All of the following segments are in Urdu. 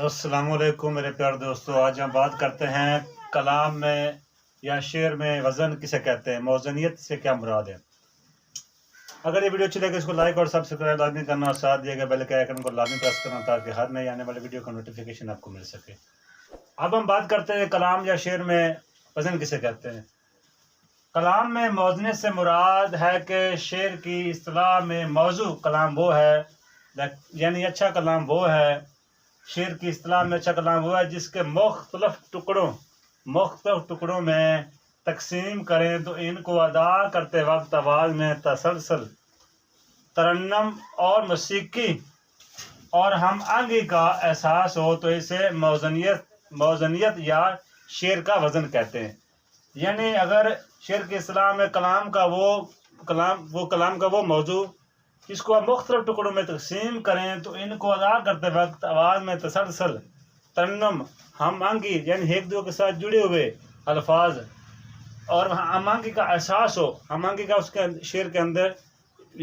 السلام علیکم میرے پیارے دوستو، آج ہم بات کرتے ہیں کلام میں یا شعر میں وزن کسے کہتے ہیں، موزنیت سے کیا مراد ہے۔ اگر یہ ویڈیو اچھی لگے اس کو لائک اور سبسکرائب لازمی کرنا اور ساتھ دیے گئے بیل کے آئیکن کو لازمی پریس کرنا تاکہ ہر نئی آنے والی ویڈیو کا نوٹیفیکیشن آپ کو مل سکے۔ اب ہم بات کرتے ہیں کلام یا شعر میں وزن کسے کہتے ہیں۔ کلام میں موزنیت سے مراد ہے کہ شعر کی اصطلاح میں موضوع کلام وہ ہے، یعنی اچھا کلام وہ ہے، شعر کی اصطلاح میں اچھا کلام وہ ہے جس کے مختلف ٹکڑوں میں تقسیم کریں تو ان کو ادا کرتے وقت آواز میں تسلسل، ترنم اور موسیقی اور ہم آہنگی کا احساس ہو تو اسے موزنیت یا شعر کا وزن کہتے ہیں۔ یعنی اگر شعر کی اصطلاح میں کلام کا وہ موضوع جس کو آپ مختلف ٹکڑوں میں تقسیم کریں تو ان کو ادا کرتے وقت آواز میں تسلسل، ترنم، ہم آہنگی یعنی ایک دوسرے کے ساتھ جڑے ہوئے الفاظ اور ہم آہنگی کا احساس ہو، ہم آہنگی کا اس کے شعر کے اندر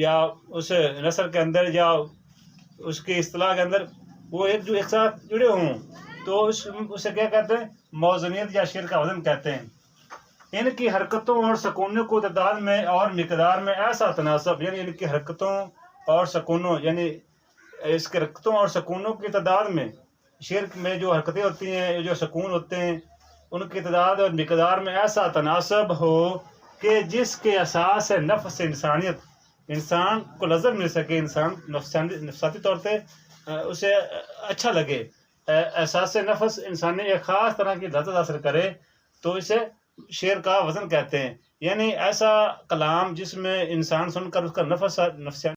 یا اس نثر کے اندر یا اس کی اصطلاح کے اندر وہ ایک ساتھ جڑے ہوں تو اسے کیا کہتے ہیں، موزنیت یا شعر کا وزن کہتے ہیں۔ ان کی حرکتوں اور سکونوں کو تعداد میں اور مقدار میں ایسا تناسب، یعنی ان کی حرکتوں اور سکونوں، یعنی اس کے حرکتوں اور سکونوں کی تعداد میں، شعر میں جو حرکتیں ہوتی ہیں، جو سکون ہوتے ہیں، ان کی تعداد اور مقدار میں ایسا تناسب ہو کہ جس کے اساس ہے نفس انسانیت، انسان کو لذت مل سکے، انسان نفسیاتی طور پہ اسے اچھا لگے، احساس نفس انسانی ایک خاص طرح کی لذت حاصل کرے تو اسے شعر کا وزن کہتے ہیں۔ یعنی ایسا کلام جس میں انسان سن کر اس کا نفسیاتی